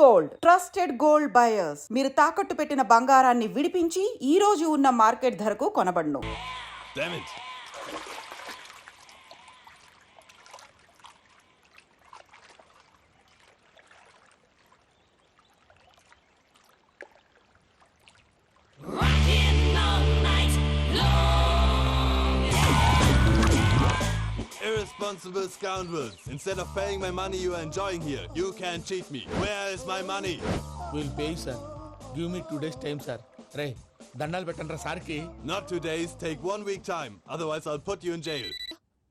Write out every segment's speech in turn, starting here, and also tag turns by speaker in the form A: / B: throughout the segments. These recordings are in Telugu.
A: గోల్డ్ ట్రస్టెడ్ గోల్డ్ బయర్స్ మీరు తాకట్టు పెట్టిన బంగారాన్ని విడిపించి ఈ రోజు ఉన్న మార్కెట్ ధరకు కొనబడును.
B: Damn it. Irresponsible scoundrels. Instead of paying my money you are enjoying here, you can cheat me. Where is my money?
C: We'll pay, sir. Give me 2 days time, sir. Ray, దండాలు పెట్టండి సార్కి.
B: Not 2 days, take 1 week time. Otherwise I'll put you in jail.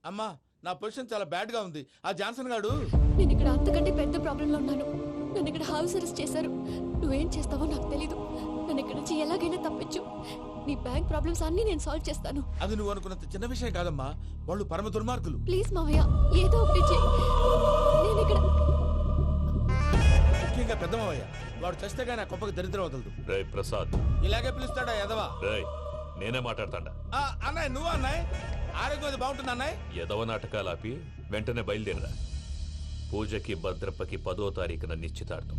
C: అమ్మా, నా పొజిషన్ చాలా బ్యాడ్ గా ఉంది. ఆ జాన్సన్ గాడు
D: నేను ఇక్కడ అంతకంటే పెద్ద ప్రాబ్లంలో ఉన్నాను. నన్ను ఇక్కడ హౌస్ అరెస్ట్ చేశారు. నువ్వేం చేస్తావో నాకు తెలీదు. నన్ను ఇక్కడ నుంచి ఎలాగైనా తప్పించు. నీ బ్యాంక్ ప్రాబ్లమ్స్ అన్ని నేను సాల్వ్ చేస్తాను.
C: అది నువ్వు అనుకున్నంత చిన్న విషయం కాదమ్మా. వాళ్ళు పరమ దుర్మార్గులు.
D: ప్లీజ్ మావయ్య, ఏదో ఒకటి చెయ్యి. నేను ఇక్కడ
C: ముఖ్యంగా పెద్ద మావయ్య, వాడు చస్తే గానీ ఆ కొంపకి దరిద్రం వదలదు.
E: రే ప్రసాద్,
C: ఇలాగే పిలుస్తాడా ఎదవా?
E: రే నేనే మాట్లాడతాడా?
C: అన్నయ్య, నువ్వు అన్నయ్య. ఆరోగ్యం అది బాగుంటుంది అన్నయ్య.
E: ఎదవ నాటకాలు ఆపి వెంటనే బయలుదేరరా. పూజకి భద్రప్పకి 10వ తారీఖున నిశ్చితార్థం,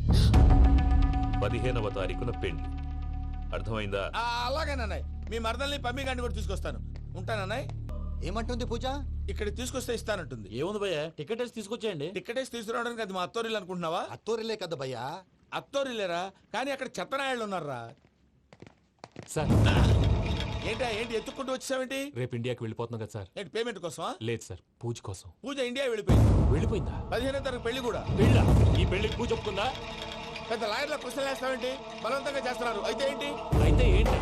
E: 15వ తారీఖున పెళ్లి. అర్థమైందా?
C: అలాగేనన్నయ్య. మీ మరదల్ని పమ్మి గారిని కూడా తీసుకొస్తాను. ఉంటానన్నయ్య.
F: ఏమంటుంది పూజ?
C: ఇక్కడ తీసుకొస్తే ఇస్తానంటుంది.
F: ఏముంది భయ్య, టికెట్ వేసి తీసుకొచ్చేయండి.
C: టికెట్ వేసి తీసుకురావడానికి అది మా అత్తోరిల్లు అనుకుంటున్నావా?
F: అత్తూరిలే కదా భయ్యా.
C: అత్తోరిల్లేరా, కానీ అక్కడ చెత్తనాయాళ్ళు ఉన్నారా?
G: సార్
C: ఏంటి ఎత్తుక్కుంటూ వచ్చావేంటి?
G: రేపు ఇండియాకి వెళ్ళిపోతున్నాం కదా సార్.
C: ఏంటి పేమెంట్ కోసమా?
G: లేదు సార్, పూజ కోసం.
C: పూజ ఇండియా వెళ్ళిపోయింది.
G: వెళ్ళిపోయిందా?
C: 15వ తారీఖు పెళ్లి కూడా.
G: పెళ్ళ? ఈ పెళ్లికి పూజ ఒప్పుకుందా?
C: పెద్ద లాయర్ల క్వశ్చన్ వేస్తావేంటి? బలవంతంగా చేస్తున్నారు. అయితే ఏంటి?
G: అయితే ఏంటి?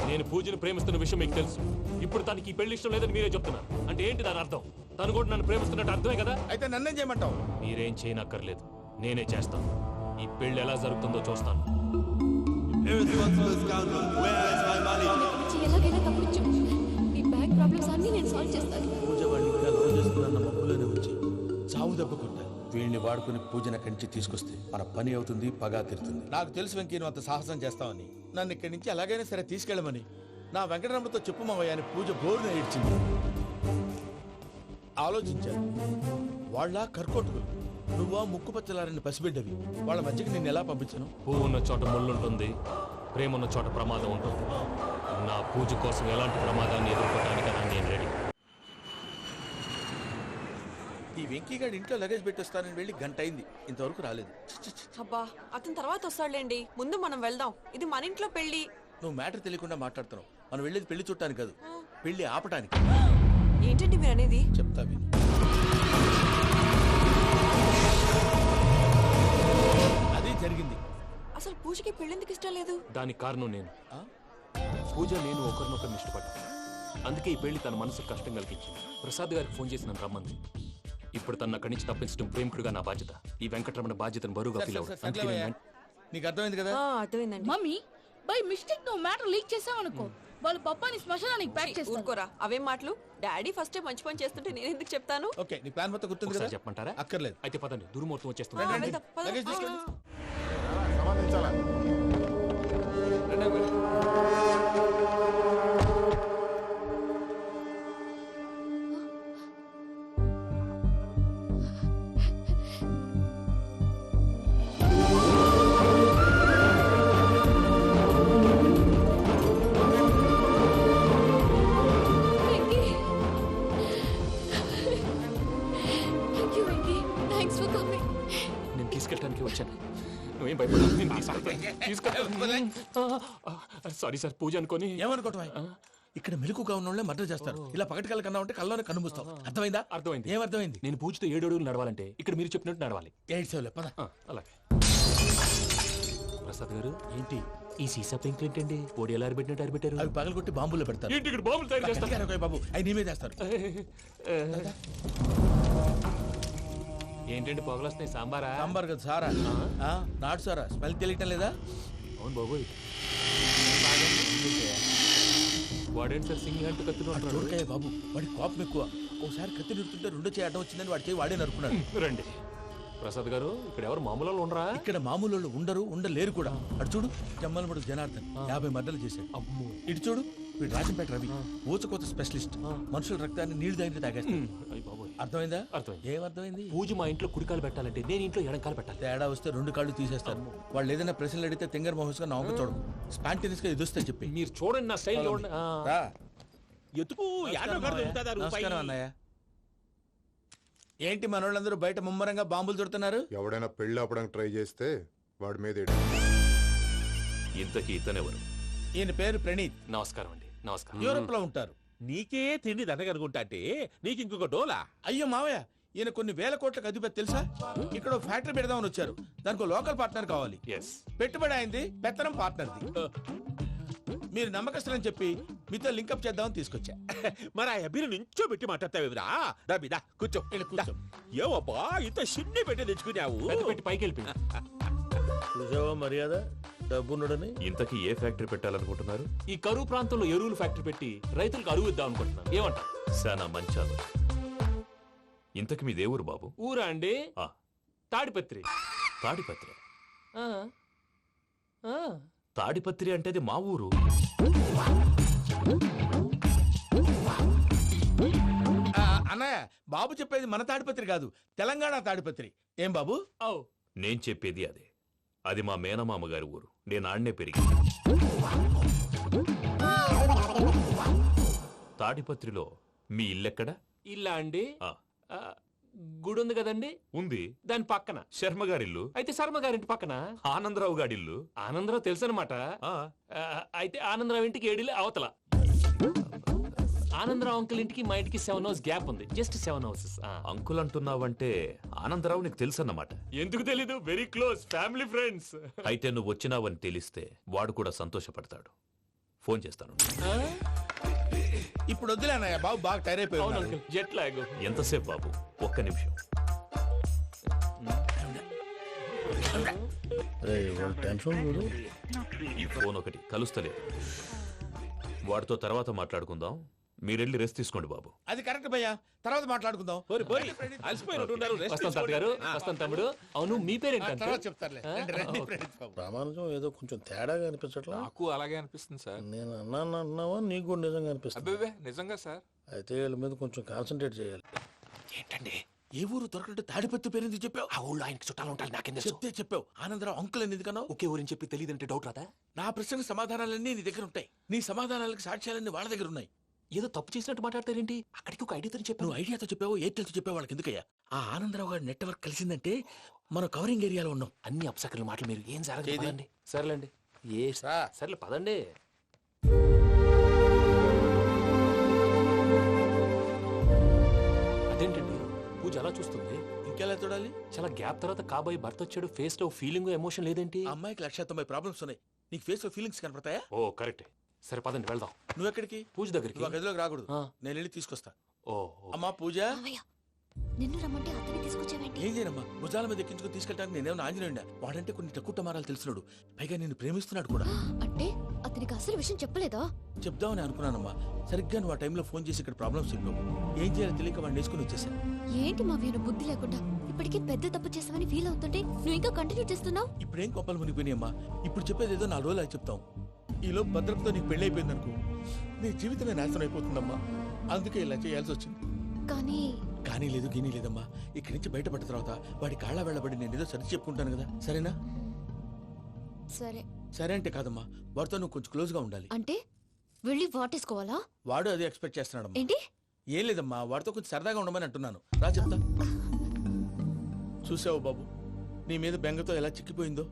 G: నేను పూజను ప్రేమిస్తున్న విషయం మీకు తెలుసు. ఇప్పుడు తనకి ఈ పెళ్లి ఇష్టం లేదని మీరే చెప్తున్నారు. అంటే ఏంటి దాని అర్థం? తను కూడా నన్ను ప్రేమిస్తున్నట్టు అర్థమే కదా?
C: అయితే నన్నేం చేయమంటావు?
G: మీరేం చేయనక్కర్లేదు, నేనే చేస్తాను. ఈ పెళ్లి ఎలా జరుగుతుందో చూస్తాను.
B: Irresponsible scoundrel. Where is my money?
D: నన్ను ఇక్కడ నుంచి ఎలాగైనా తప్పించు. నీ బ్యాంక్ ప్రాబ్లమ్స్ అన్ని నేను సాల్వ్ చేస్తాను.
C: పూజ వాడిని ఇక్కడ లవ్ చేస్తున్న మబ్బులోనే వచ్చి చావు దెబ్బ కొట్టా. వీళ్ళని వాడుకుని పూజన కంచి తీసుకొస్తే మన పని అవుతుంది, పగా తీరుతుంది. నాకు తెలుసు వెంకీ నువ్వు అంత సాహసం చేస్తావని. నన్ను ఇక్కడి నుంచి ఎలాగైనా సరే తీసుకెళ్ళమని నా వెంకటరమణతో చెప్పు మావయ్య అని పూజ బోరున ఏడ్చింది. ఆలోచించాను. వాళ్ళ కర్కోటకులు, నువ్వా ముక్కు పచ్చలారని పసిబిడ్డవి. వాళ్ళ మధ్యకి నేను ఎలా పంపించను?
G: పువ్వు ఉన్న చోట ముళ్ళు ఉంటుంది, ప్రేమ ఉన్న చోట ప్రమాదం ఉంటుంది. నా పూజ కోసం ఎలాంటి ప్రమాదాన్ని ఎదుర్కోవడానికైనా నేను రెడీ.
C: ఈ వెంకీగాడి ఇంట్లో లగేజ్ పెట్టొస్తానని వెళ్ళి గంట అయింది, ఇంతవరకు రాలేదు.
H: అబ్బా, అతని తర్వాత వస్తాడులేండి. ముందు మనం వెళ్దాం. ఇది మన ఇంట్లో పెళ్లి.
C: నువ్వు మ్యాటర్ తెలియకుండా మాట్లాడుతున్నావు. మనం వెళ్ళేది పెళ్లి చుట్టానికి కాదు, పెళ్లి ఆపటానికి.
H: ఏంటండి మీరు అనేది?
C: చెప్తా విను. అదే జరిగింది.
H: అసలు పూజకి పెళ్ళెందుకు ఇష్టం లేదు?
G: దానికి కారణం నేను. పూజ నేను ఒకరినొకరిని ఇష్టపడ్డా. అందుకే ఈ పెళ్లి తన మనసుకు కష్టం కలిగించింది. ప్రసాద్ గారికి ఫోన్ చేసి నన్ను రమ్మంది. ఇప్పుడు తన అక్కడి నుంచి తప్పించడం ప్రేమికుడుగా నా బాధ్యత. ఈ వెంకటరమణ బాధ్యతను బరువుగా ఫీల్ అవుతుంది.
C: నీకు అర్థమైంది కదా?
H: అర్థమైందండి.
I: మమ్మీ, బై మిస్టేక్ నువ్వు మ్యాటర్ లీక్ చేసావనుకో, వాళ్ళు పప్పాని శ్మశానానికి ప్యాక్ చేస్తారు.
H: ఊరుకోరా, అవేం మాటలు. డాడీ ఫస్ట్ మంచి పని చేస్తుంటే నేను ఎందుకు చెప్తాను?
C: ఓకే, నీ ప్లాన్ మొత్తం గుర్తుంది కదా?
G: చెప్పమంటారా?
C: అక్కర్లేదు.
G: అయితే పదండి, దుర్ముహూర్తం వచ్చేస్తుంది.
H: వెళ్దాం, పద.
C: లగేజ్ తీసుకెళ్ళి.
D: Venky, thank you Venky. Thanks for coming.
G: నేను తీసుకెళ్ళడానికి వచ్చాను. నువ్వేం భయపడదు, నేను తీసుకెళ్తాను. సారీ సార్, పూజ అనుకోని.
C: ఏమనుకోవటం? ఇక్కడ మెలకుగా ఉన్న వాళ్ళే మర్డర్ చేస్తారు. ఇలా పగటి కళ్ళ కన్నా ఉంటే కళ్ళలోనే కనుమూస్తావు. అర్థమైందా?
G: అర్థమైంది.
C: ఏమర్థమైంది?
G: నేను పూజతో 7 అడుగులు నడవాలంటే ఇక్కడ మీరు చెప్పినట్టు నడవాలి.
C: 8 సేవలే, పద.
G: అలాగే. ప్రసాద్ గారు, ఏంటి ఈ సీసా పెంకులు ఏంటండి? పొడి ఎలా అరబెట్టినట్టు అరబెట్టారు?
C: అవి పగలగొట్టి బాంబులో పెడతారు.
G: ఏంటి ఇక్కడ బాంబులు తయారు చేస్తారు?
C: గట్టిగా అరవై బాబు, అవి నీవే చేస్తారు.
G: ఏంటండి పొగలు వస్తున్నాయి? సాంబారా?
C: సాంబార్ కదా, సారా. నాటు సారా. స్మెల్ తెలియటం లేదా?
G: అవును బాబోయ్. వాడేంటి సార్ సింగి అంటూ కత్తిని
C: చూడకాయ బాబు, వాడి కోపం ఎక్కువ. ఒకసారి కత్తి నిరుతుంటే 2 చేయి అడ్డం వచ్చిందని వాడి చేయి వాడే నరుకున్నాడు.
G: రండి. ప్రసాద్ గారు, ఇక్కడ ఎవరు మామూలు వాళ్ళు ఉండరా?
C: ఇక్కడ మామూలు వాళ్ళు ఉండరు, ఉండలేరు కూడా. అటు చూడు, జమ్మలమడు జనార్దన్ 50 మర్డర్లు చేశాడు.
G: అమ్మో.
C: ఇటు చూడు, వీడు రాజంపేట రవి, ఊచకోత స్పెషలిస్ట్. మనుషుల రక్తాన్ని నీళ్లు దగ్గర తాగేస్తాడు.
G: అయ్య బాబోయ్.
C: అర్థమైందా?
G: అర్థమైంది.
C: ఏమర్థమైంది?
G: పూజ మా ఇంట్లో కుడికాలు పెట్టాలంటే నేను ఇంట్లో ఎడంకాలు పెట్టాలి.
C: తేడా వస్తే 2 కాళ్ళు తీసేస్తారు. వాళ్ళు ఏదైనా ప్రశ్నలు అడిగితే తింగర్ మహోస్ గా నవ్వు చూడదు. స్పాంటినియస్ గా ఎదుస్తా చెప్పి.
G: మీరు చూడండి నా స్టైల్ చూడండి.
C: రా.
F: ఎతుకు
C: నమస్కారం అన్నయ్య. ఏంటి మనోళ్ళందరూ బయట ముమ్మరంగా బాంబులు దొరుకుతున్నారు?
J: ఎవడైనా పెళ్లి ఆపడానికి ట్రై చేస్తే వాడి మీద
E: ఇంతకీ ఇతనెవరు?
C: ఈయన పేరు ప్రణీత్.
G: నమస్కారం అండి. నమస్కారం.
C: యూరోప్ లో ఉంటారు.
F: నీకే తిండి దండగనుకుంటా అంటే నీకు ఇంకొక డోలా.
C: అయ్యో మావయ్య, ఈయన కొన్ని వేల కోట్లకు అధిపతి తెలుసా? ఇక్కడ ఓ ఫ్యాక్టరీ పెడదామని వచ్చారు. దానికి లోకల్ పార్ట్నర్ కావాలి.
G: ఎస్.
C: పెట్టుబడి అయింది, పెత్తనం పార్ట్నర్ది. మీరు నమ్మకస్తులని చెప్పి మీతో లింకప్ చేద్దామని తీసుకొచ్చా.
F: మరి ఆ అబ్బిని నుంచో పెట్టి మాట్లాడతావేమిరా? రబిదా కూర్చో.
C: కూర్చో.
F: ఏవబ్బా ఇంత సిన్ని పెట్టి తెచ్చుకున్నావు?
G: పెద్ద పెట్టి పైకి వెళ్ళిపోయింది.
C: చూసావా మర్యాద డబ్బున్నడని?
E: ఇంతకీ ఏ ఫ్యాక్టరీ పెట్టాలనుకుంటున్నారు?
G: ఈ కరువు ప్రాంతంలో ఎరువులు ఫ్యాక్టరీ పెట్టి రైతులకు అరువు ఇద్దాం అనుకుంటున్నాను. ఏమంటారు?
E: శానా మంచాలు. ఇంతకి మీ దేవురు బాబు?
G: ఊరా అండి?
E: ఆ,
G: తాడిపత్రి.
E: తాడిపత్రి.
G: ఆ. ఆ.
E: తాడిపత్రి అంటే అది మా ఊరు.
C: అన్నయ్య, బాబు చెప్పేది మన తాడిపత్రి కాదు, తెలంగాణ తాడిపత్రి. ఏం బాబు?
G: ఓ.
E: నేను చెప్పేది అదే. అది మా మేనమామ గారి ఊరు. నేను ఆడనే పెరిగి. తాడిపత్రిలో మీ ఇల్లెక్కడ?
G: ఇల్లా అండి?
E: ఆ,
G: ఆ, గుడి ఉంది కదండి,
E: ఉంది.
G: దాని పక్కన.
E: శర్మ గారిల్లు.
G: అయితే శర్మ గారింటి పక్కన
E: ఆనందరావు గారిల్లు.
G: ఆనందరావు తెలుసు అనమాట.
E: ఆ,
G: అయితే ఆనందరావు ఇంటికి ఏడిలే అవతల. ఆనందరావు అంకుల్ ఇంటికి మా ఇంటికి 7 hours గ్యాప్ ఉంది. Just 7 houses.
E: అంకుల్ అంటున్నావంటే ఆనందరావు నీకు తెలుసన్నమాట.
G: ఎందుకు తెలీదు? Very close family friends.
E: అయితే నువ్వు వచ్చినావని తెలిస్తే వాడు కూడా సంతోషపడతాడు. ఫోన్ చేస్తాను.
C: ఇప్పుడు వద్దులే అన్నయ్య, బాబు బాగా టైర్
G: అవును
C: అయిపోయాడు.
G: Uncle, jet lag.
E: ఎంతసేపు బాబు? ఒక్క నిమిషం. ఈ ఫోన్ ఒకటి కలుస్తలేదు. వాడితో తర్వాత మాట్లాడుకుందాం. మీరెళ్ళి రెస్ట్ తీసుకోండి బాబు.
C: అది కరెక్ట్ భయ్యా, తర్వాత మాట్లాడుకుందాం.
F: అలసిపోయినట్టున్నారు. రెస్ట్
G: వస్తాం తాత గారు, వస్తాం తమ్ముడు. అవును, మీ పేరేంటి
C: తర్వాత
G: అంకుల్?
C: చెప్తారులే. రండి, రండి, ప్రణీత్ బాబు.
K: ప్రామాణికం ఏదో కొంచెం తేడాగా అనిపించట్లా?
L: నాకు అలాగే అనిపిస్తుంది సార్.
K: నేను అన్నావా నీకు కూడా నిజంగా అనిపిస్తుంది?
L: అబ్బే నిజంగా సార్.
K: అయితే వీళ్ళ మీద కొంచెం కాన్సన్ట్రేట్ చేయాలి.
G: ఏంటండి
C: ఏ ఊరు దొరకట్టు తాడిపత్రి పేరు ఎందుకు చెప్పావు?
G: ఆ ఊళ్ళో ఆయనకి చుట్టాలు ఉంటారు, నాకేం తెలుసు?
C: చెప్తే చెప్పావు. ఆనందరావు అంకుల్ అని ఎందుకన్నావు?
G: ఒకే ఊరిని చెప్పి తెలియదంటే డౌట్ రాదా?
C: నా ప్రశ్నకు సమాధానాలన్నీ నీ దగ్గర ఉంటాయి. నీ సమాధానాలకు సాక్ష్యాలన్నీ వాళ్ళ దగ్గర ఉన్నాయి.
G: ఏదో తప్పు చేసినట్టు మాట్లాడతారేంటి? అక్కడికి ఒక ఐడియాతో చెప్పాను.
C: నువ్వు ఐడియాతో చెప్పావు, ఎయిర్టెల్తో చెప్పావు, వాళ్ళకి ఎందుకయ్యా? ఆ ఆనందరావు గారి నెట్వర్క్ కలిసిందంటే మనం కవరింగ్ ఏరియాలో ఉన్నాం.
G: అన్ని అప్సకర్ల మాటలు మీరు ఏం
C: ఏది?
G: జరగదండి. సర్లేండి. సర్లే పదండి. అదేంటండి పూజ అలా చూస్తుంది?
C: ఇంకెలా చూడాలి?
G: చాలా గ్యాప్ తర్వాత కాబోయే భర్త వచ్చాడు. ఫేస్ లో ఫీలింగ్ ఎమోషన్ లేదేంటి?
C: ఆ అమ్మాయికి 190 ప్రాబ్లమ్స్ ఉన్నాయి. నీకు ఫేస్ లో ఫీలింగ్స్ కనపడతాయా?
G: ఓ కరెక్ట్. సరే పదండి వెళ్దాం.
C: నువ్వు ఎక్కడికి?
G: పూజ దగ్గరికి.
C: నువ్వు ఆ గదిలోకి రాకూడదు.
G: ఆ.
C: నేను వెళ్ళి తీసుకొస్తా.
G: ఓ.
C: అమ్మా పూజ,
D: మావయ్య, నిన్ను రమ్మంటే అతన్ని తీసుకొచ్చావేంటి?
C: ఏం చేయనమ్మా, భుజాల మీద ఎక్కించుకుని తీసుకెళ్ళడానికి నేనేమన్నా ఆంజనేయుడా? వాడంటే కొన్ని తక్కువ టమారాలు తెలిసినాడు, పైగా నేను ప్రేమిస్తున్నాడు కూడా.
D: అంటే అతనికి అసలు విషయం చెప్పలేదా?
C: చెప్దామని అనుకున్నానమ్మా. సరిగ్గా నువ్వు ఆ టైంలో ఫోన్ చేసి ఇక్కడ ప్రాబ్లమ్స్ చెప్పావు. ఏం చేయాలో తెలియక వాడిని వేసుకుని వచ్చేసాను.
D: ఏంటి మావయ్య నువ్వు బుద్ధి లేకుండా? ఇప్పటికీ పెద్ద తప్పు చేసావని ఫీల్ అవుతుంటే నువ్వు ఇంకా కంటిన్యూ చేస్తున్నావు.
C: ఇప్పుడేం కొప్పలు మునిగిపోయినాయమ్మా. ఇప్పుడు చెప్పేది ఏదో 4 రోజులు అది చెప్తాం. ఈలో భద్రతతో నీకు పెళ్లి అయిపోయింది అనుకో, నీ జీవితమే నాశనం అయిపోతుందమ్మా. అందుకే ఇలా చేయాల్సి వచ్చింది.
D: కానీ
C: కానీ లేదు, గిని లేదమ్మా. ఇక్కడి నుంచి బయటపడ్డ తర్వాత వాడి కాళ్ళ వెళ్ళబడి నేను ఏదో సరి చెప్పుకుంటాను కదా, సరేనా?
D: సరే.
C: సరే అంటే కాదమ్మా, వాడితో నువ్వు కొంచెం క్లోజ్ గా ఉండాలి.
D: అంటే వెళ్ళి వాటేసుకోవాలా?
C: వాడు అదే ఎక్స్పెక్ట్ చేస్తున్నాడమ్మా.
D: ఏంటి?
C: ఏం లేదమ్మా, వాడితో కొంచెం సరదాగా ఉండమని అంటున్నాను. రా చెప్తా. చూసావు బాబు, నీ మీద బెంగతో ఎలా చిక్కిపోయిందో.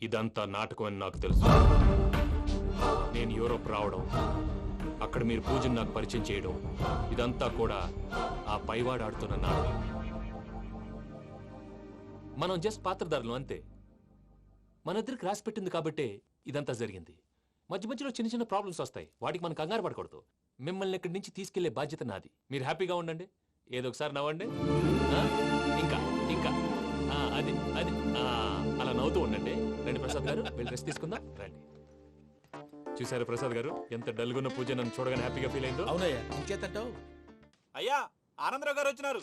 G: ఇదంతా నాటకం అని నాకు తెలుసు. నేను యూరోప్ రావడం, అక్కడ మీరు పూజను నాకు పరిచయం చేయడం, ఇదంతా కూడా ఆ పైవాడు ఆడుతున్న నాటకం. మనం జస్ట్ పాత్రధారులు అంతే. మన ఇద్దరికి రాసి పెట్టింది కాబట్టే ఇదంతా జరిగింది. మధ్య మధ్యలో చిన్న చిన్న ప్రాబ్లమ్స్ వస్తాయి, వాటికి మనం కంగారు పడకూడదు. మిమ్మల్ని ఇక్కడి నుంచి తీసుకెళ్లే బాధ్యత నాది. మీరు హ్యాపీగా ఉండండి, ఏదో ఒకసారి నవ్వండి. ఇంకా ఇంకా అది అది అలా నవ్వుతూ ఉండండి. రండి ప్రసాద్ గారు, వెళ్ళి రెస్ట్ తీసుకుందాం. రండి. చూసారు ప్రసాద్ గారు, ఎంత డల్గున్న పూజ నన్ను చూడగానే హ్యాపీగా ఫీల్ అయిందో.
C: అవునయ్యా, ఇంకేతంటావు?
F: అయ్యా ఆనందరావు గారు వచ్చినారు.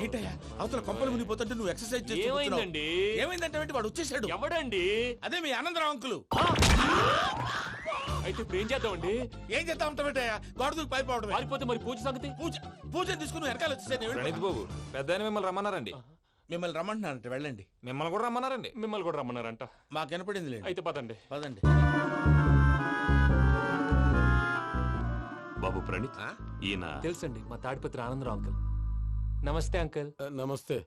C: ఏంటయ్యా అవతల కొంపలు మునిగిపోతుంటే నువ్వు ఎక్సర్సైజ్ చేస్తూ కూర్చున్నావు.
G: ఏమైందండి?
C: ఏమైందంటే వాడు వచ్చేసాడు.
G: ఎవడండి?
C: అదే మీ ఆనందరావు అంకులు.
G: అయితే ఇప్పుడు ఏం చేద్దామండి?
C: ఏం చేస్తా ఉంటావేటయ్యా? గోడ దూకి పైపోవడమే.
G: పారిపోతే మరి పూజ సంగతి?
C: పూజ తీసుకుని వెనకాల వచ్చేసాను.
L: ప్రణీత్ బాబు పెద్ద మిమ్మల్ని రమ్మన్నారండి.
C: మిమ్మల్ని రమ్మంటున్నానంట, వెళ్ళండి.
L: మిమ్మల్ని కూడా రమ్మన్నారండి.
G: మిమ్మల్ని కూడా రమ్మన్నారంట.
C: మాకు వినపడింది లేదు.
G: అయితే పదండి.
C: పదండి.
E: బాబు ప్రణీత్, ఈయన
G: తెలుసండి, మా తాడిపత్రి ఆనందరావు అంకుల్. నమస్తే అంకుల్.
K: నమస్తే.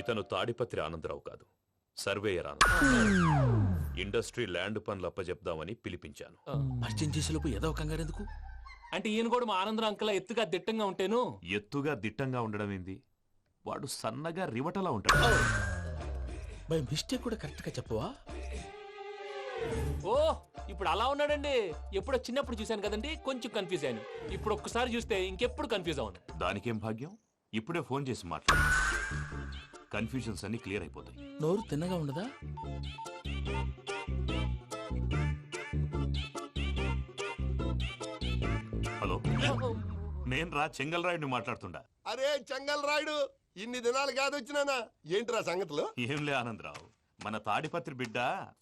E: ఇతను తాడిపత్రి ఆనందరావు కాదు, సర్వేయర్ ఆనందరావు. ఇండస్ట్రీ ల్యాండ్ పనులు అప్పజెప్దామని పిలిపించాను.
C: పరిచయం చేసేలోపు ఏదో కంగారు ఎందుకు?
G: అంటే ఈయన కూడా మా ఆనందరావు అంకుల్ ఎత్తుగా దిట్టంగా ఉంటాను.
E: ఎత్తుగా దిట్టంగా ఉండడం ఏంది? వాడు సన్నగా రివటలా ఉంటాడు.
C: బై మిస్టేక్ కూడా కరెక్ట్ గా చెప్పవా?
G: ఓ ఇప్పుడు అలా ఉన్నాడండి. ఎప్పుడో చిన్నప్పుడు చూశాను కదండి, కొంచెం కన్ఫ్యూజ్ అయ్యాను. ఇప్పుడు ఒక్కసారి చూస్తే ఇంకెప్పుడు కన్ఫ్యూజ్ అవును.
E: దానికేం భాగ్యం, ఇప్పుడే ఫోన్ చేసి మాట్లాడు. కన్ఫ్యూజన్స్ అన్ని క్లియర్ అయిపోతాయి.
C: నోరు తిన్నగా ఉండదా?
E: హలో, నేను రా చెంగల్రాయుడిని మాట్లాడుతుండా.
M: అరే చెంగల్ రాయుడు, ఇన్ని దినాలు కాదు వచ్చినానా? ఏంట్రా సంగతులు?
E: ఏంలే ఆనందరావు, మన తాడిపత్రి బిడ్డ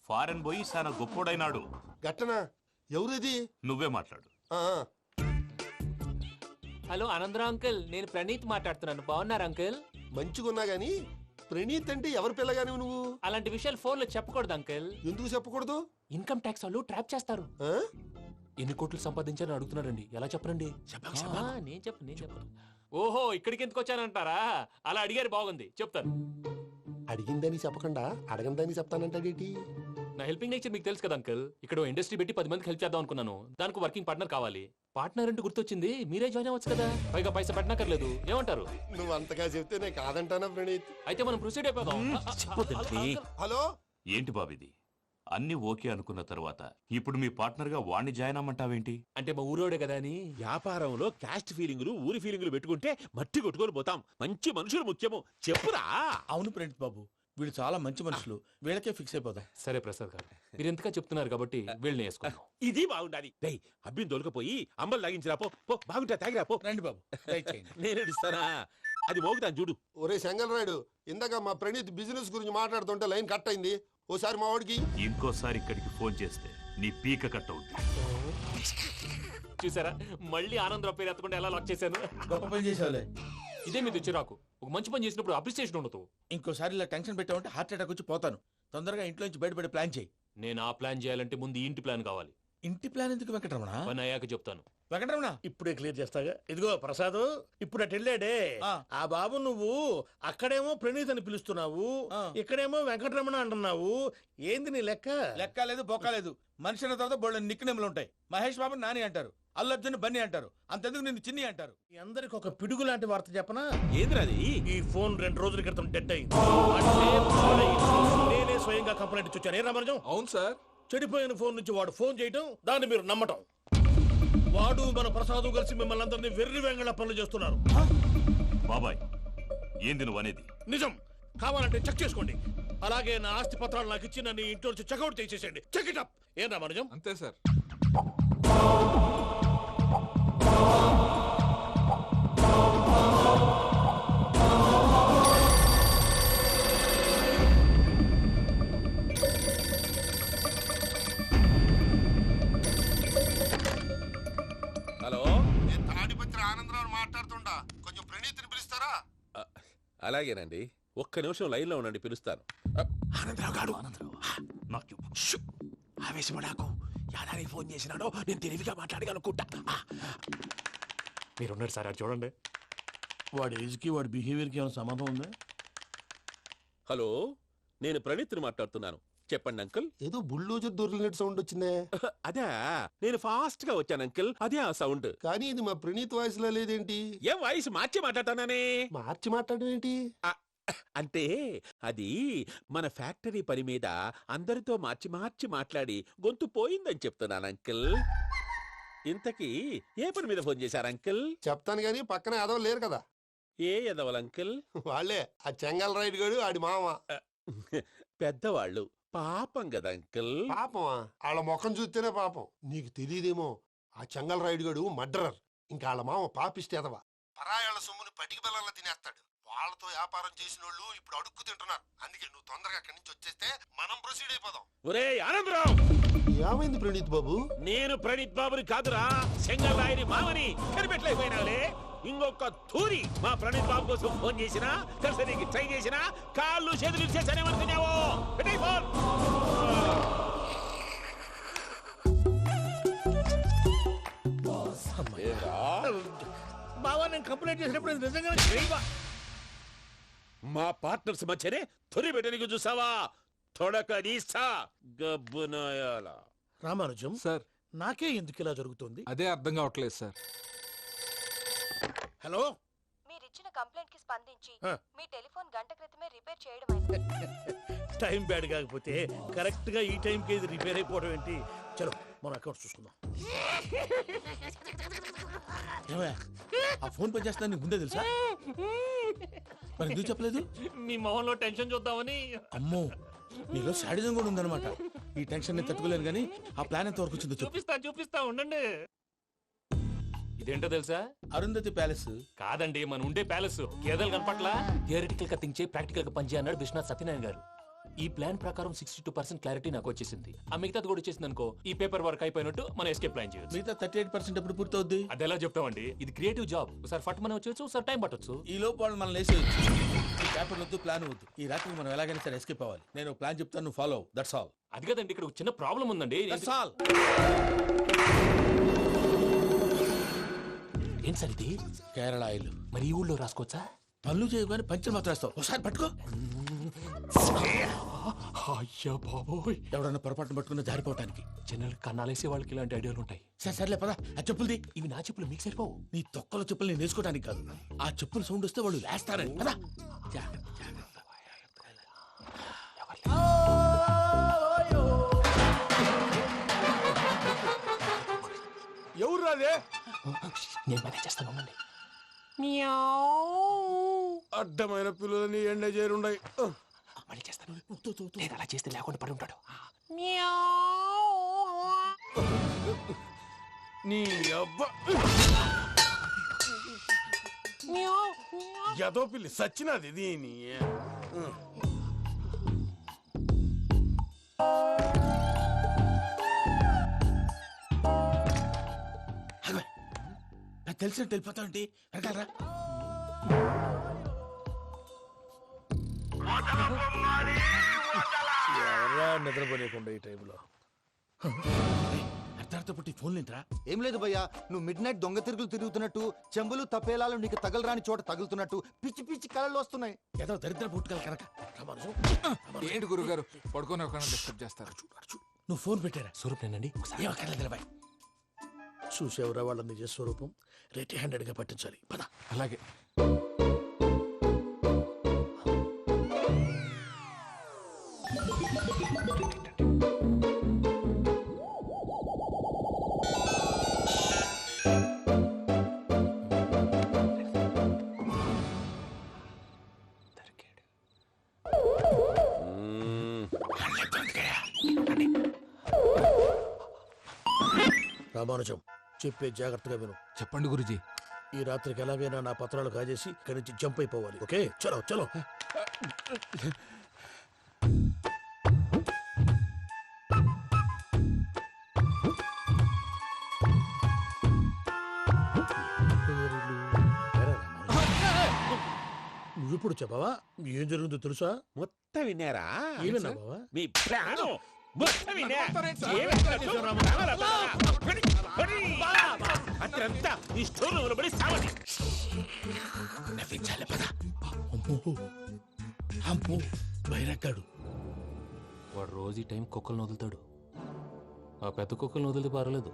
E: ఫారెన్ పోయి చాలా గొప్పోడైనాడు.
M: గట్టనా? ఎవరిది?
E: నువ్వే మాట్లాడు.
G: హలో ఆనందరావు అంకుల్, నేను ప్రణీత్ మాట్లాడుతున్నాను. బాగున్నారు అంకుల్?
M: మంచిగున్నా గాని ప్రణీత్ అంటే ఎవరి పిల్లగాని నువ్వు?
G: అలాంటి విషయాలు ఫోన్ లో చెప్పకూడదు అంకుల్.
M: ఎందుకు చెప్పకూడదు?
G: ఇన్కమ్ ట్యాక్స్ వాళ్ళు ట్రాప్ చేస్తారు. ఎన్ని కోట్లు సంపాదించాలని అడుగుతున్నారండి. ఎలా చెప్పరండి? నేను చెప్పను. ఓహో, ఇక్కడికి ఎందుకు వచ్చానంటారా? అలా అడిగారు, బాగుంది, చెప్తాను.
M: అడిగిందని చెప్పకుండా అడగందని చెప్తానంటాడేటి?
G: నా హెల్పింగ్ నేచర్ మీకు తెలుసు కదా అంకుల్. ఇక్కడ ఇండస్ట్రీ పెట్టి 10 మందికి హెల్ప్ చేద్దాం అనుకున్నాను. దానికి వర్కింగ్ పార్ట్నర్ కావాలి. పార్ట్నర్ అంటే గుర్తొచ్చింది, మీరే జాయిన్ అవ్వచ్చు కదా. పైగా పైసా పెట్టనక్కర్లేదు. ఏమంటారు?
M: నువ్వు అంతగా చెప్తే నేను కాదంటానా ప్రణీత్?
G: అయితే మనం ప్రొసీడ్ అయిపోదాం.
M: హలో,
E: ఏంటి బాబిది? అన్ని ఓకే అనుకున్న తర్వాత ఇప్పుడు మీ పార్ట్నర్ గా వాణ్ణి జాయిన్ అమ్మంటావేంటి?
G: అంటే మా ఊరోడే కదా అని.
F: వ్యాపారంలో క్యాస్ట్ ఫీలింగులు, ఊరి ఫీలింగులు పెట్టుకుంటే మట్టి కొట్టుకొని పోతాం. మంచి మనుషులు ముఖ్యము. చెప్పురా.
C: అవును ప్రణీత్ బాబు, వీళ్ళు చాలా మంచి మనుషులు. వీళ్ళకే ఫిక్స్ అయిపోదాం.
G: సరే ప్రసాద్ గారు, మీరు ఎంతగా చెప్తున్నారు కాబట్టి వీళ్ళని వేసుకున్నాం.
F: ఇది బాగుండాలి. డై అబ్బిని దొలకపోయి అంబలు తాగించిరా పో. పో బాగుంటా, తాగిరా పో.
C: రండి బాబు, దయచేయండి.
F: నేను ఇస్తానా? అది మోగుతాను చూడు.
M: ఒరే చెంగల్ రాయుడు, ఇందాక మా ప్రణీత్ బిజినెస్ గురించి మాట్లాడుతుంటే లైన్ కట్ అయింది. ఓసారి మా వాడికి
E: ఇంకోసారి ఇక్కడికి ఫోన్ చేస్తే నీ పీక కట్ అవుతుంది.
G: చూసారా, మళ్ళీ ఆనందరావు పేరు ఎత్తకుండా ఎలా లాక్ చేశాను.
C: గొప్ప పని చేసేవాళ్ళే.
G: ఇదే మీద చిరాకు. ఒక మంచి పని చేసినప్పుడు అప్రిసియేషన్ ఉండదు.
C: ఇంకోసారి ఇలా టెన్షన్ పెట్టామంటే హార్ట్ అటాక్ వచ్చి పోతాను. తొందరగా ఇంట్లో నుంచి బయటపడే ప్లాన్ చేయి.
G: నేను ఆ ప్లాన్ చేయాలంటే ముందు ఈ ఇంటి ప్లాన్ కావాలి.
C: ఇంటి ప్లాన్ ఎందుకు వెంకటరమణ?
G: పని అయ్యాక చెప్తాను.
C: వెంకటరమణ
K: ఇప్పుడే క్లియర్ చేస్తాగా. ఇదిగో ప్రసాద్, ఇప్పుడు అటు వెళ్ళాడే ఆ బాబు, నువ్వు అక్కడేమో ప్రణీత్ అని పిలుస్తున్నావు, ఇక్కడేమో వెంకటరమణ అంటున్నావు. ఏంది నీ లెక్క?
C: లెక్క లేదు, బొక్క లేదు. మనిషి అన్న తర్వాత బోళ్ళ నిక్నెములు ఉంటాయి. మహేష్ బాబు నాని అంటారు, అల్లు అర్జున్ బన్నీ అంటారు, అంతెందుకు నిన్ను చిన్ని అంటారు.
K: మీ అందరికి ఒక పిడుగు లాంటి వార్త చెప్పనా?
F: ఏంద్రది?
K: ఈ ఫోన్ 2 రోజుల క్రితం డెడ్ అయింది. అంటే నేనే స్వయంగా కంప్లైంట్ ఇచ్చాను. ఏ రామరాజం?
L: అవును సార్.
K: చెడిపోయిన ఫోన్ నుంచి వాడు ఫోన్ చేయటం, దాన్ని మీరు నమ్మటం. వాడు మన ప్రసాదు కలిసి మిమ్మల్ని అందరినీ వెర్రి వెంగళ పనులు చేస్తున్నారు.
E: బాబాయ్, ఏంది నువ్వు అనేది?
K: నిజం. కావాలంటే చెక్ చేసుకోండి. అలాగే నా ఆస్తి పత్రాలు నాకు ఇచ్చి నన్ను ఇంట్లో నుంచి చెక్అౌట్ చేసేసండి. Check it up. ఏం రామరాజం?
L: అంతే సార్.
F: హలో,
M: నేను తాడిపత్రి ఆనందరావు మాట్లాడుతుండా. కొంచెం ప్రణీత్ని పిలుస్తారా?
F: అలాగేనండి. ఒక్క నిమిషం లైన్ లో ఉండండి, పిలుస్తాను.
C: ఆనందరావు గాడు, ఆవేశపడాకు. యాదానికి ఫోన్ చేసినాడో నేను తెలివిగా మాట్లాడగలనుకుంటా.
G: మీరున్నారు సార్, అది చూడండి.
K: వాడి ఏజ్ కి వాడి బిహేవియర్ కి ఏమైనా సంబంధం ఉందా?
F: హలో, నేను ప్రణీత్ని మాట్లాడుతున్నాను. చెప్పండి అంకుల్.
M: ఏదో బుల్డోజర్ దొరికినట్టు సౌండ్ వచ్చిందే.
F: అదే, నేను ఫాస్ట్ గా వచ్చాను అంకుల్. అదే ఆ సౌండ్.
M: కానీ ఇది మా ప్రణీత్ వాయిస్ లో లేదేంటి?
F: ఏం వాయిస్ మార్చి మాట్లాడతానే?
M: మార్చి మాట్లాడడం ఏంటి?
F: అంటే అది మన ఫ్యాక్టరీ పని మీద అందరితో మార్చి మార్చి మాట్లాడి గొంతు పోయిందని చెప్తున్నాను అంకుల్. ఇంతకీ ఏ పని మీద ఫోన్ చేశారు అంకుల్?
M: చెప్తాను గానీ పక్కన ఎదవ లేరు కదా.
F: ఏ ఎదవలు అంకుల్?
M: వాళ్ళే ఆ చెంగల్ రైడ్ గడు, ఆడి మామ.
F: పెద్దవాళ్ళు, పాపం కదా అంకుల్.
M: పాపమా? వాళ్ళ ముఖం చూస్తేనే పాపం. నీకు తెలియదేమో, ఆ చెంగల్ రైడ్ గడు మర్డరర్. ఇంకా వాళ్ళ మామ పాపిస్తే ఎదవ. పరాయాళ్ళ సొమ్ముని పటికి బెల్లంలో తినేస్తాడు. వాళ్ళతో వ్యాపారం చేసిన వాళ్ళు ఇప్పుడు అడుక్కు తింటున్నారు. అందుకే నువ్వు తొందరగా అక్కడి నుంచి వచ్చేస్తే మనం ప్రొసీడ్ అయిపోదాం.
F: ఒరే ఆనందరావు,
M: ఏమైంది ప్రణీత్ బాబు?
F: నేను ప్రణీత్ బాబుని కాదురా, సెంగల్ రాయని మామని కనిపెట్టలేకపోయినావులే. ఇంకొక తూరి మా ప్రణీత్ బాబు కోసం ఫోన్ చేసినా, కలిసి ట్రై చేసినా కాళ్ళు చేతులు చేశానేమనుకున్నావు. పెట్టేయ్ ఫోన్.
K: బావా నేను కంప్లైంట్ చేసినప్పుడు ఇది నిజంగానే చేయవా?
F: మా పార్ట్నర్స్ మధ్యనే తొలి పెట్టడానికి చూసావా? తొడక నీస్తా గబ్బునాయాల.
K: రామానుజం
L: సార్
K: నాకే ఎందుకు ఇలా జరుగుతుంది?
L: అదే అర్థం కావట్లేదు సార్.
K: హలో,
N: మీరిచ్చిన కంప్లైంట్ కి స్పందించి
K: ఆ.
N: మీ టెలిఫోన్ గంట క్రితమే రిపేర్ చేయడం
K: టైం బ్యాడ్ కాకపోతే కరెక్ట్ గా ఈ టైంకి ఇది రిపేర్ అయిపోవడం ఏంటి? చలో మన అకౌంట్ చూసుకుందాం.
C: ఏమయ్యా, ఆ ఫోన్ పని చేస్తా నీకు ముందే తెలుసా? మరి ఎందుకు చెప్పలేదు?
G: మీ మొహంలో టెన్షన్ చూద్దామని.
C: అమ్మో, నీలో శాడిజం కూడా ఉందన్నమాట. ఈ టెన్షన్ నేను తట్టుకోలేను కానీ ఆ ప్లాన్ ఎంత వరకు వచ్చిందో చెప్పు.
G: చూపిస్తా ఉండండి. ఇదేంటో తెలుసా?
C: అరుంధతి ప్యాలెస్
G: కాదండి, మన ఉండే ప్యాలెస్. గేదెలు కనపట్లా? థియరిటికల్ గా థింక్ చేయి, ప్రాక్టికల్ గా పనిచేయి అన్నాడు విశ్వనాథ్ సత్యనారాయణ గారు. ఈ ప్లాన్ ప్రకారం 62% క్లారిటీ నాకు వచ్చేసింది. ఆ మిగతాది కూడా వచ్చేసింది అనుకో, ఈ పేపర్ వర్క్ అయిపోయినట్టు మనం ఎస్కేప్ ప్లాన్ చేయొచ్చు.
C: మిగతా 38% ఎప్పుడు పూర్తవుద్ది?
G: అది ఎలా చెప్తామండి? ఇది క్రియేటివ్ జాబ్. ఒకసారి ఫట్ మనం వచ్చేచ్చు, ఒకసారి టైం పట్టొచ్చు.
C: ఈ లోపు వాళ్ళు మనం లేసేయచ్చు. ఈ పేపర్ వద్దు, ప్లాన్ వద్దు. ఈ రాత్రికి మనం ఎలాగైనా సరే ఎస్కేప్ అవ్వాలి. నేను ప్లాన్ చెప్తాను, నువ్వు ఫాలో. That's all.
G: అది కదండి, ఇక్కడ ఒక చిన్న ప్రాబ్లం ఉందండి.
C: That's all.
G: ఏం సార్ ఇది?
C: కేరళ ఆయిల్.
G: మరి ఈ ఊళ్ళో రాసుకోవచ్చా?
C: పనులు చేయగానే పంచర్ మాత్రం వేస్తావు. ఒకసారి పట్టుకో.
G: అయ్యా బాబోయ్,
C: ఎవడన్నా పొరపాటున పట్టుకున్న జారిపోవటానికి.
G: జనరల్ కన్నాలేసే వాళ్ళకి ఇలాంటి ఐడియాలు ఉంటాయి.
C: సర్లే పదా, ఆ చెప్పులది.
G: ఇవి నా చెప్పులు, మీకు సరిపోవు.
C: నీ తొక్కల చెప్పులు నేను వేసుకోవడానికి కాదు, ఆ చెప్పులు సౌండ్ వస్తే వాళ్ళు లేస్తారని. పదా.
K: ఎవరు రాదే?
G: నేను మేనేజ్ చేస్తాను, ఉండండి.
K: అడ్డమైన పిల్లలని ఎండ చేరుండయి.
G: మళ్ళీ చేస్తాను. నేను అలా చేస్తే లేకుండా పడి ఉంటాడు.
K: నీ అబ్బా ఎదో పిల్లి సచ్చినది దీని.
C: నాకు తెలిసినట్టు వెళ్ళిపోతావు ఏంటి? వెనకాలరా.
K: ఎవరా నిద్రపోలేకుండా ఈ టైంలో?
C: అర్ధార్థ పుట్టి ఫోన్ లేంట్రా?
O: ఏం లేదు భయ్యా, నువ్వు మిడ్ నైట్ దొంగ తిరుగులు తిరుగుతున్నట్టు, చెంబులు తపేలాలు నీకు తగలరాని చోట తగులుతున్నట్టు పిచ్చి పిచ్చి కళలు వస్తున్నాయి.
C: ఏదో దరిద్ర పుట్టుకల కనుక.
L: ఏంటి గురుగారు పడుకొని ఒక డిస్టర్బ్ చేస్తారు?
C: నువ్వు ఫోన్ పెట్టారా?
G: స్వరూపేనండి.
C: ఏమక్కర్లేదు.
K: చూసేవరా వాళ్ళ నిజ స్వరూపం. రెడీ హ్యాండెడ్ గా పట్టించాలి. పద.
L: అలాగే.
K: రామానుజం, చెప్పే జాగ్రత్తగా విను.
L: చెప్పండి గురుజీ.
K: ఈ రాత్రికి ఎలాగైనా నా పత్రాలు కాజేసి ఇక్కడి నుంచి జంప్ అయిపోవాలి. ఓకే, చలో చలో. నువ్విప్పుడు చెప్పవా ఏం జరుగుతుందో తెలుసా?
F: మొత్తం విన్నారా?
K: ఏమన్నా బావా?
F: మీ ప్రాణం మొత్తం విన్నా. అత్రంతా ఈ స్టోర్ రూమ్ లో పడి సావండి.
C: నవ్వించాలి. పద. అమ్మో, అమ్మో, బైరక్కాడు.
G: వాడు రోజు ఈ టైం కుక్కలను వదులుతాడు. ఆ పెద్ద కుక్కలను వదిలితే పర్లేదు,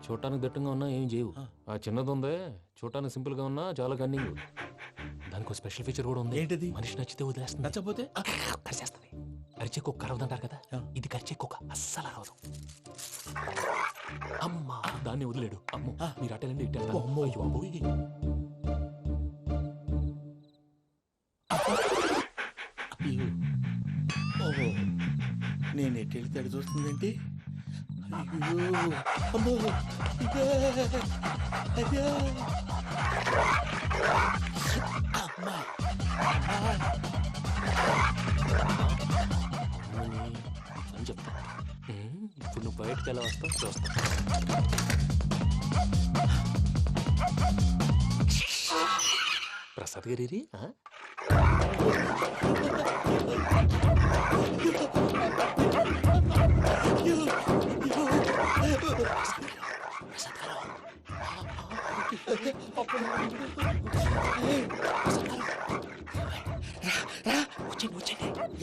G: చూడటానికి దట్టంగా ఉన్నా ఏం చేయవు. ఆ చిన్నది ఉందే, చూడటానికి సింపుల్ గా ఉన్నా చాలా కన్నింగ్. దానికి స్పెషల్ ఫీచర్ కూడా ఉంది.
C: ఏంటిది?
G: మనిషి నచ్చితే వదిలేస్తుంది,
C: నచ్చపోతే
G: కరిచేస్తుంది. అరిచే కుక్క అరవదంటారు కదా, ఇది కరిచే కుక్క అస్సలు అరవదు. అమ్మా, దాన్ని వదిలేడు. అమ్మో, మీరు అటెండి ఇటు. అమ్మో, అయ్యో.
C: ఓహో, నేను ఎట్టెళ్ళి తడి చూస్తుందేంటి? అయ్యో, అమ్మో, ఇదే, అదే. అమ్మా,
G: అని చెప్తా. ఇప్పుడు నువ్వు బయటకు ఎలా వస్తావు చూస్తా. ప్రసాద్ గారి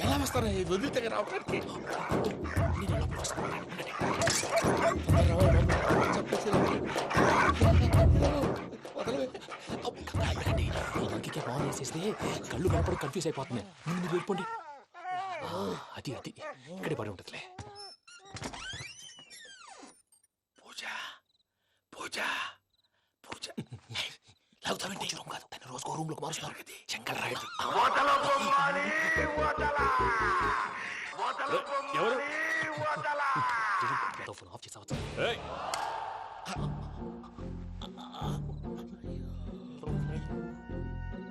C: ఎలా వస్తారా వదిలితే రావడానికి?
G: అందుకే ఫోన్ వేసేస్తే కళ్ళు కనపడి కన్ఫ్యూజ్ అయిపోతున్నాయి. ముందు మీరు వెళ్ళిపోండి. అది అది ఇక్కడే పడి ఉంటుందిలే.
C: పూజ పూజ పూజ లాగుతామంటే రూమ్ కాదు, తను రోజుకో రూమ్ లోకి మారుస్తున్నారు కదా. చెంకల్ రాయడు.
G: ఎవరు ఫోన్ ఆఫ్ చేసావచ్చు.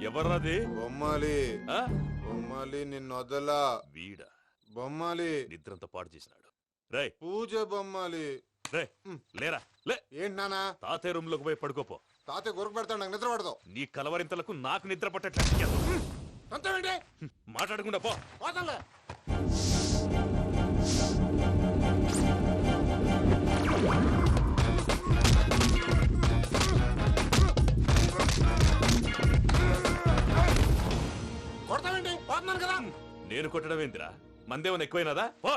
E: ఎవర్రాది?
J: బొమ్మాలి బొమ్మాలి నిన్ను వదలా.
E: వీడా
J: బొమ్మాలి
E: నిద్రంతా పాడు చేసినాడు. రేయ్
J: పూజ బొమ్మాలి.
E: రే లేరా లే.
J: ఏంటి నానా?
E: తాతయ్య రూమ్ లోకి పోయి పడుకోపో.
J: తాతయ్య గురకు పెడతాడు, నాకు నిద్ర పడతావు.
E: నీ కలవరింతలకు నాకు నిద్ర పట్టట్లేదు.
J: అంతేంటి?
E: మాట్లాడకుండా పో.
J: పోతాలే. కొడతావేంటి? పోతున్నాను కదా.
E: నేను కొట్టడం ఏంటిరా? మందేమన్నా ఎక్కువైనదా? పో.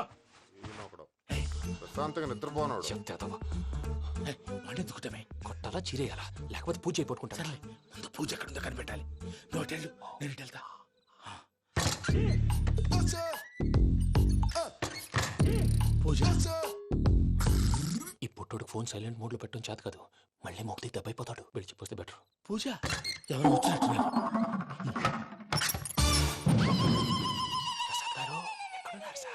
J: ప్రశాంతంగా నిద్రపోనాడు.
C: వాడెందుకుంటామే?
G: కొట్టాలా చీరేయాలా? లేకపోతే పూజ అయిపోట్టుకుంటా.
C: ముందు పూజ ఎక్కడుందో కనిపెట్టాలి. నువ్వు అటెళ్ళు, నేను ఇటు వెళ్తా. పూజ
G: ఈ పుట్టోడు ఫోన్ సైలెంట్ మోడ్ లో పెట్టడం చేత కాదు. మళ్ళీ మొక్కి దెబ్బైపోతాడు. వెళ్ళి చెప్పొస్తే బెటర్.
C: పూజ ఎవరు వచ్చినట్టున్నారు?
G: ప్రసాద్ గారు ఎక్కడున్నారు సార్?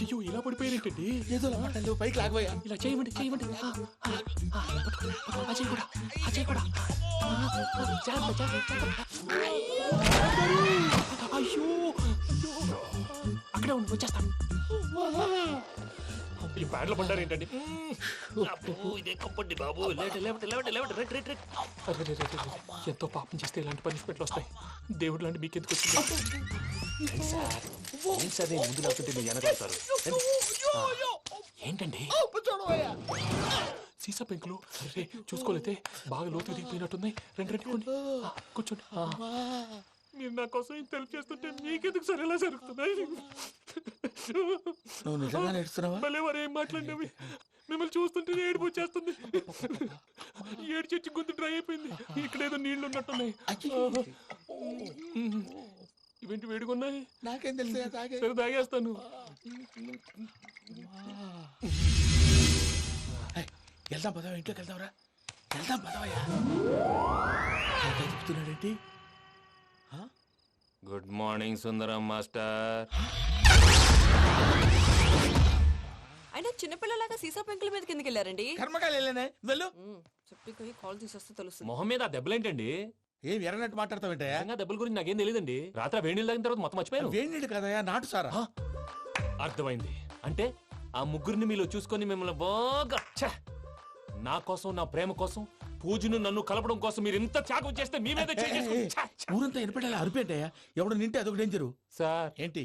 G: అయ్యో ఇలా పడిపోయారేంటండి?
C: ఏదో మాటలు పైకి లాగబోయా.
G: ఇలా చేయమండి చేయమండి. అజయ్ కూడా అజయ్ కూడా. అయ్యో అక్కడే ఉండి వచ్చేస్తాను. ఈ బ్యాడ్లో పడ్డారు ఏంటండి? ఇదే కంపండి బాబు. ఎంతో పాపం చేస్తే ఇలాంటి పనిష్మెంట్లు వస్తాయి. దేవుడు లాంటి మీకెందుకు వచ్చింది సార్? ముందు లేకుంటే మీరు వెనకాడతారు. ఏంటండి సీసా పెంకులు? అరే చూసుకోలేతే బాగా లోతుకు దిగిపోయినట్టున్నాయి. రెండు రెండు కొన్ని కూర్చోండి. మీరు నా కోసం ఇంత హెల్ప్ చేస్తుంటే మీకెందుకు సరే ఎలా జరుగుతున్నాయి?
C: నువ్వు నిజంగా నేర్చుతున్నావా?
G: మళ్ళీ వారు ఏం మాట్లాడినవి? మిమ్మల్ని చూస్తుంటే ఏడుపు వచ్చేస్తుంది. ఏడు చెట్టు గొంతు డ్రై అయిపోయింది. ఇక్కడ ఏదో నీళ్లు ఉన్నట్టున్నాయి. ఇవేంటి వేడుకున్నాయి?
C: నాకేం తెలుసు.
G: సరే తాగేస్తాను.
C: వెళ్దాం పదవా, ఇంట్లోకి వెళ్దాంరా. వెళ్దాం పదవయ్యా. చెప్తున్నాడేంటి?
G: గుడ్ మార్నింగ్ సుందరం మాస్టర్.
H: అయినా చిన్నపిల్లలాగా సీసా పెంకుల మీద కిందకి వెళ్ళారండి.
C: కర్మకాయలు వెళ్ళానే. వెళ్ళు.
H: చెప్పి కాల్ తీసేస్తే తెలుస్తుంది.
G: మొహం మీద ఆ దెబ్బలేంటండి?
C: ఏం ఎర్రనట్టు మాట్లాడతావేంటయ్యా?
G: దెబ్బల గురించి నాకేం తెలియదండి. రాత్రి వేడి నీళ్ళు తాగిన తర్వాత మొత్తం మర్చిపోయాను.
C: వేడి నీళ్ళు కదయ్యా, నాటు సారా.
G: అర్థమైంది. అంటే ఆ ముగ్గురిని మీలో చూసుకొని మిమ్మల్ని బాగా నా కోసం, నా ప్రేమ కోసం, పూజను నన్ను కలపడం కోసం మీరు ఇంత త్యాగం చేస్తే మీ మీద
C: ఊరంతా ఎనపెట్టాలి అరిపేటయ్యా. ఎవడు నింటే అదొక డేంజరు.
G: సార్
C: ఏంటి?